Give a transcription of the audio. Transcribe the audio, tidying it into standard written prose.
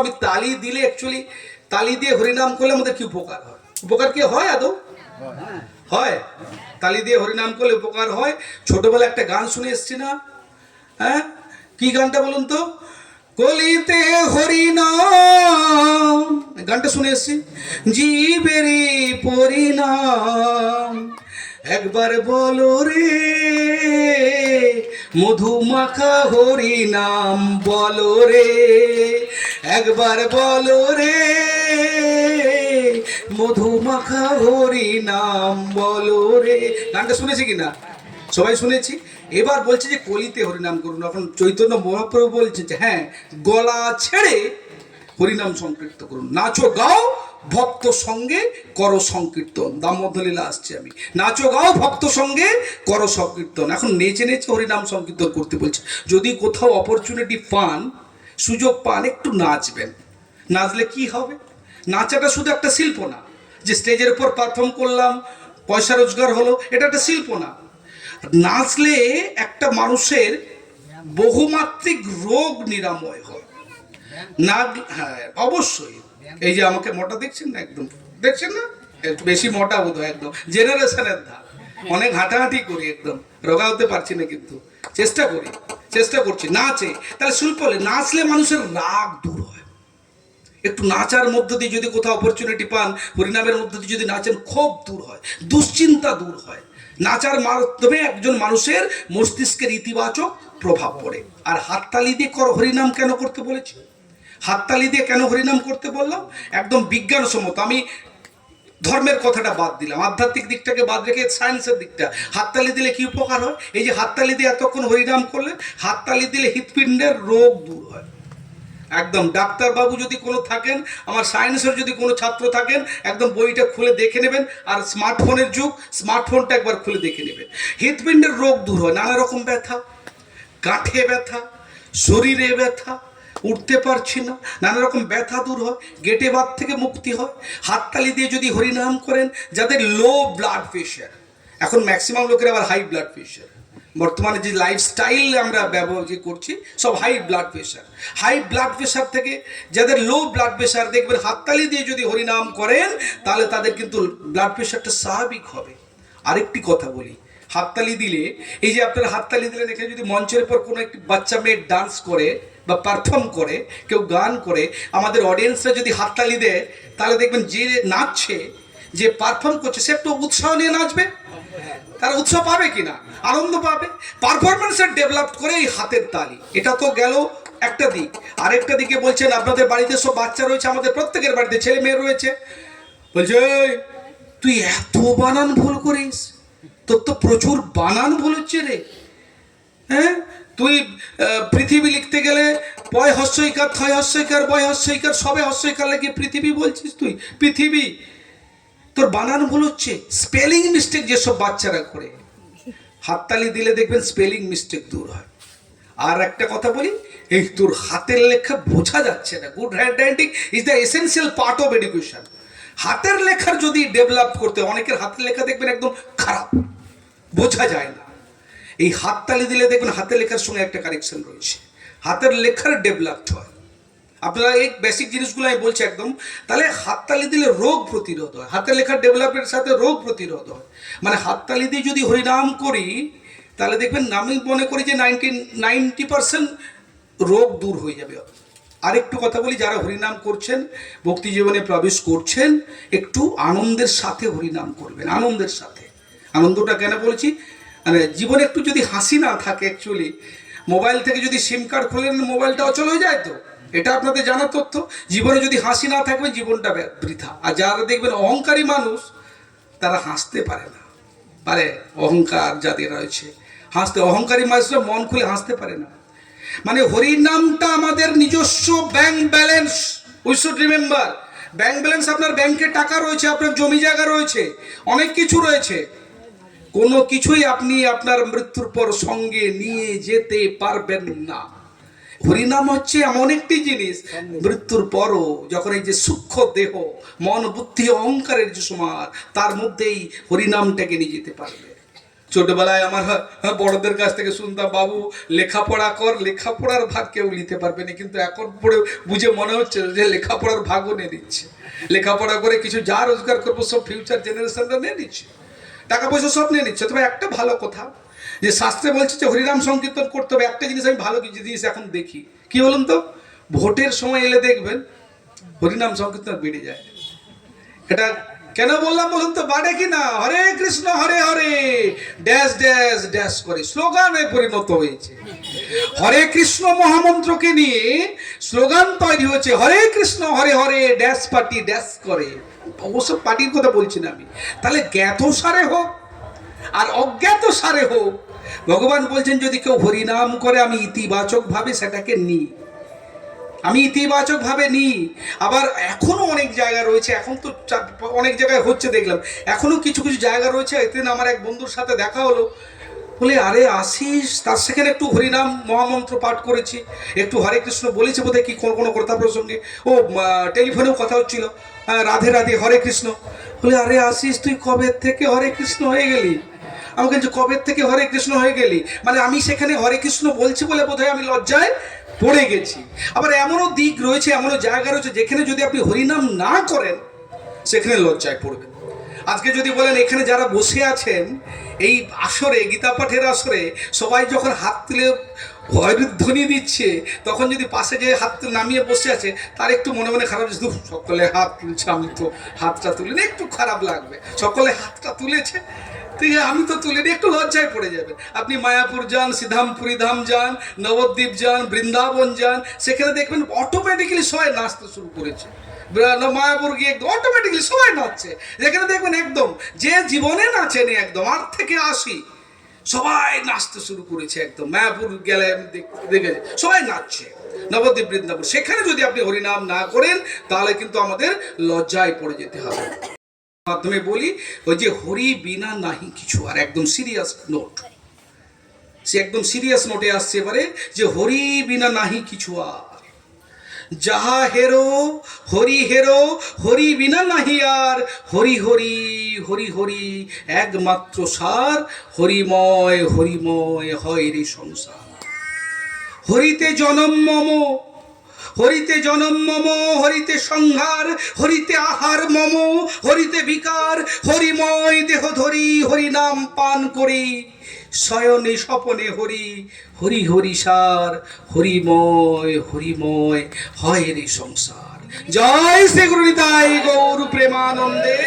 আমি তালি দিলে অ্যাকচুয়ালি তালি দিয়ে হরিনাম করলে আমাদের কি উপকার হয়? উপকার কি হয় আদৌ? হয়। তালি দিয়ে হরিনাম করলে উপকার হয়। ছোটবেলা একটা গান শুনে এসছি না? হ্যাঁ, কি গানটা বলুন তো? কলিতে হরিনাম, গানটা শুনে এসছি। জীবেরই পরিণাম একবার বলো রে, মধুমাখা হরি নাম বলো রে, একবার বলো রে, মধুমাখা হরি নাম বলো রে। গানটা শুনেছি কিনা? সবাই শুনেছি। এবার বলছে যে কলিতে হরিনাম করুন। এখন চৈতন্য মহাপ্রভু বলছে যে হ্যাঁ, গলা ছেড়ে হরিনাম সংকীর্তন করুন, নাচো গাও ভক্ত সঙ্গে করো সংকীর্তন। দামোদরলীলা আসছে আমি, নাচো গাও ভক্ত সঙ্গে করো সংকীর্তন। এখন নেচে নেচে হরিনাম সংকীর্তন করতে বলছে। যদি কোথাও অপরচুনিটি পান, সুযোগ পান, একটু নাচবেন। নাচলে কি হবে? নাচাটা শুধু একটা শিল্প না যে স্টেজের উপর পারফর্ম করলাম, পয়সা রোজগার হলো, এটা একটা শিল্প না। নাচলে একটা মানুষের বহুমাত্রিক রোগ নিরাময় হয়। না, হ্যাঁ অবশ্যই। এই যে আমাকে মোটা দেখছেন না, একদম দেখছেন না, একটু বেশি মোটা বোধ হয়, একদম জেনারেশনের ধার। অনেক হাঁটাহাঁটি করি, একদম রোগা হতে পারছি না, কিন্তু চেষ্টা করছি। নাচে তাহলে শিল্প হলে, নাচলে মানুষের রাগ দূর হয়। একটু নাচার মধ্য দিয়ে যদি কোথাও অপরচুনিটি পান, হরিনামের মধ্য দিয়ে যদি নাচেন, ক্ষোভ দূর হয়, দুশ্চিন্তা দূর হয়। নাচার মাধ্যমে একজন মানুষের মস্তিষ্কের ইতিবাচক প্রভাব পড়ে। আর হাততালি দিয়ে হরিনাম কেন করতে বলেছি? হাততালি দিয়ে কেন হরিনাম করতে বললাম? একদম বিজ্ঞানসম্মত। আমি ধর্মের কথাটা বাদ দিলাম, আধ্যাত্মিক দিকটাকে বাদ রেখে সায়েন্সের দিকটা। হাততালি দিলে কি উপকার হয়? এই যে হাততালি দিয়ে এতক্ষণ হরিনাম করলে, হাততালি দিলে হৃৎপিণ্ডের রোগ দূর হয়। একদম ডাক্তারবাবু যদি কোনো থাকেন, আমার সায়েন্সের যদি কোনো ছাত্র থাকেন, একদম বইটা খুলে দেখে নেবেন। আর স্মার্টফোনের যুগ, স্মার্টফোনটা একবার খুলে দেখে নেবেন। হৃৎপিণ্ডের রোগ দূর হয়, নানা রকম ব্যথা, গাঁঠে ব্যথা, শরীরে ব্যথা, উঠতে পারছি না, নানা রকম ব্যথা দূর হয়, গেটে বাত থেকে মুক্তি হয়। হাততালি দিয়ে যদি হরিনাম করেন, যাদের লো ব্লাড প্রেশার, এখন ম্যাক্সিমাম লোকের আবার হাই ব্লাড প্রেশার, বর্তমানে যে লাইফস্টাইল আমরা ব্যবহার করছি সব হাই ব্লাড প্রেশার থেকে যাদের লো ব্লাড প্রেশার, দেখবেন হাততালি দিয়ে যদি হরিনাম করেন, তাহলে তাদের কিন্তু ব্লাড প্রেশারটা স্বাভাবিক হবে। আরেকটি কথা বলি, হাততালি দিলে, এই যে আপনারা হাততালি দিলেন, এখানে যদি মঞ্চের উপর কোনো একটি বাচ্চা মেয়ে ডান্স করে বা পারফর্ম করে, কেউ গান করে, আমাদের অডিয়েন্সরা যদি হাততালি দেয়, তাহলে দেখবেন যে নাচছে, যে পারফর্ম করছে, সে একটু উৎসাহ নিয়ে নাচবে। তারা উৎসাহ পাবে কিনা? আনন্দ পাবে। পারফরমেন্সের ডেভেলপ করে এই হাতের তালি। এটা তো গেল একটা দিক। আরেকটা দিকে বলছেন, আপনাদের বাড়িতে সব বাচ্চা রয়েছে, আমাদের প্রত্যেকের বাড়িতে ছেলে মেয়ে রয়েছে। বলছে তুই এত বানান ভুল করিস, তোর তো প্রচুর বানান ভুল হচ্ছে রে। হ্যাঁ, তুই পৃথিবী লিখতে গেলে পয় হস্যইকার, থয় হস্যইকার, বয় হস্যইকার, সবে হস্যইকার লাগিয়ে পৃথিবী বলছিস তুই। পৃথিবী, তোর বানান ভুল হচ্ছে। স্পেলিং মিস্টেক যেসব বাচ্চারা করে, হাততালি দিলে দেখবেন স্পেলিং মিস্টেক দূর হয়। আর একটা কথা বলি, এই তোর হাতের লেখা বোঝা যাচ্ছে না, good hand writing is the essential part of education. হাতের লেখার যদি ডেভেলপ করতে, অনেকের হাতের লেখা দেখবেন একদম খারাপ, বোঝা যায় না। এই হাততালি দিলে দেখবেন হাতের লেখার সঙ্গে একটা কানেকশন রয়েছে, হাতের লেখার ডেভেলপ হয়। আপনারা এই বেসিক জিনিসগুলো আমি বলছি একদম। তাহলে হাততালি দিলে রোগ প্রতিরোধ হয়, হাতের লেখার ডেভেলপের সাথে রোগ প্রতিরোধ হয়। মানে হাততালি দিয়ে যদি হরিনাম করি, তাহলে দেখবেন, আমি মনে করি যে 90% রোগ দূর হয়ে যাবে। আরেকটু কথা বলি, যারা হরিনাম করছেন, ভক্তি জীবনে প্রবেশ করছেন, একটু আনন্দের সাথে হরিনাম করবেন। আনন্দের সাথে, আনন্দটা কেন বলছি, মানে জীবনে একটু যদি হাসি না থাকে, অ্যাকচুয়ালি মোবাইল থেকে যদি সিম কার্ড খোলেন, মোবাইলটা অচল হয়ে যায়। তো এটা আপনাদের জানা তথ্য। জীবনে যদি হাসি না থাকবে, জীবনটা বৃথা। আর যারা দেখবেন অহংকারী মানুষ, তারা হাসতে পারে না, পারে? অহংকার যাদের রয়েছে, হাসতে, অহংকারী মানুষরা মন খুলে হাসতে পারে না। মানে হরিনামটা আমাদের নিজস্ব bank balance. We should remember, bank balance. আপনার ব্যাংকে টাকা রয়েছে, আপনার জমি জায়গা রয়েছে, অনেক কিছু রয়েছে, কোনো কিছুই আপনি আপনার মৃত্যুর পর সঙ্গে নিয়ে যেতে পারবেন না। হরিনাম হচ্ছে এমন একটি জিনিস, মৃত্যুর পরও যখন এই যে সূক্ষ্ম দেহ, মন, বুদ্ধি, অহংকারের যে সমার, তার মধ্যেই হরিনামটাকে নিয়ে যেতে পারবে। ছোটবেলায় আমার বড়দের কাছ থেকে শুনতাম, বাবু লেখাপড়া কর, লেখাপড়ার ভাগ কেউ নিতে পারবে না। কিন্তু এখন পড়ে বুঝে মনে হচ্ছে যে লেখাপড়ার ভাগও নিয়ে নিচ্ছে। লেখাপড়া করে কিছু যা রোজগার করবো সব ফিউচার জেনারেশনরা নিয়ে নিচ্ছে, টাকা পয়সা সব নিয়ে নিচ্ছে। তবে একটা ভালো কথা যে শাস্ত্রে বলছে যে হরিনাম সংকীর্তন করতে হবে। একটা জিনিস আমি ভালো কিছু জিনিস এখন দেখি, কি বলুন তো, ভোটের সময় এলে দেখবেন হরিনাম সংকীর্তন বেড়ে যায়। এটা কেন বললাম বলুন তো, বাড়ে কি না? হরে Krishna Hare Hare dash dash dash করে স্লোগানে পরিণত হয়েছে। হরে কৃষ্ণ মহামন্ত্রকে নিয়ে স্লোগান তৈরি হয়েছে, হরে Krishna Hare Hare dash party dash করে। অবশ্য পার্টির কথা বলছি না আমি। তাহলে জ্ঞাত সারে হোক আর অজ্ঞাত সারে হোক, ভগবান বলছেন যদি কেউ হরিনাম করে আমি ইতিবাচক ভাবে সেটাকে নিই, আমি ইতিবাচক ভাবে নিই। আবার এখনো অনেক জায়গা রয়েছে, এখন তো অনেক জায়গায় হচ্ছে দেখলাম, এখনো কিছু কিছু জায়গা রয়েছে। এদিন আমার এক বন্ধুর সাথে দেখা হলো, বলে আরে আসিস, তার সেখানে একটু হরিনাম মহামন্ত্র পাঠ করেছি, একটু হরে কৃষ্ণ বলেছে বোধহয় কি কোনো কথা প্রসঙ্গে, ও টেলিফোনেও কথা হচ্ছিল, রাধে রাধে হরে কৃষ্ণ। বলে আরে আসিস, তুই কবে থেকে হরে কৃষ্ণ হয়ে গেলি? আমাকে বলছে কবে থেকে হরে কৃষ্ণ হয়ে গেলি? মানে আমি সেখানে হরে কৃষ্ণ বলছি বলে বোধহয় আমি লজ্জায় পড়ে গেছি। আবার এমনও দিক রয়েছে, এমনও জায়গা রয়েছে যেখানে যদি আপনি হরিনাম না করেন সেখানে লজ্জায় পড়বেন। আজকে যদি বলেন এখানে যারা বসে আছেন এই আসরে, গীতা পাঠের আসরে, সবাই যখন হাত তুলে হরিধ্বনি দিচ্ছে, তখন যদি পাশে যে হাত নামিয়ে বসে আছে তার একটু মনে মনে খারাপ, সকলে হাত তুলছে, আমি তো হাতটা তুলিনি, একটু খারাপ লাগবে। সকলে হাতটা তুলেছে, ঠিক আছে, আমি তো তুলিনি, একটু লজ্জায় পড়ে যাবে। আপনি মায়াপুর যান, সিধামপুরী ধাম যান, নবদ্বীপ যান, বৃন্দাবন যান, সেখানে দেখবেন অটোমেটিক্যালি সবাই নাচতে শুরু করেছে। মায়াপুর গিয়ে একদম অটোমেটিক্যালি সবাই নাচছে। যেখানে দেখবেন একদম যে জীবনে নাচেনি, একদম 8 থেকে 80 সবাই নাচতে শুরু করেছে। একদম মায়াপুর গেলে আমি দেখেছি সবাই নাচছে, নবদ্বীপ বৃন্দাবন। সেখানে যদি আপনি হরিনাম না করেন তাহলে কিন্তু আমাদের লজ্জায় পড়ে যেতে হবে। মাধ্যমে বলি, ওই যে হরি বিনা নাহি কিছু, আর একদম সিরিয়াস নোট, সে একদম সিরিয়াস নোটে আসছে এবারে, যে হরি বিনা নাহি কিছু আর, যাহা হেরো হরি হেরো, হরি বিনা নাহি আর, হরি হরি হরি হরি একমাত্র সার, হরিময় হরিময় হয় রে সংসার। হরিতে জনম মম, হরিতে জনম মম, হরিতে সংহার, হরিতে আহার মম, হরিতে বিকার, হরিময় দেহ ধরি, হরি নাম পান করি, শয়নে স্বপনে হরি, হরি হরি সার, হরিময় হরিময় হয় রে সংসার। জয় শ্রী গুরু নিতাই গৌর প্রেমানন্দে।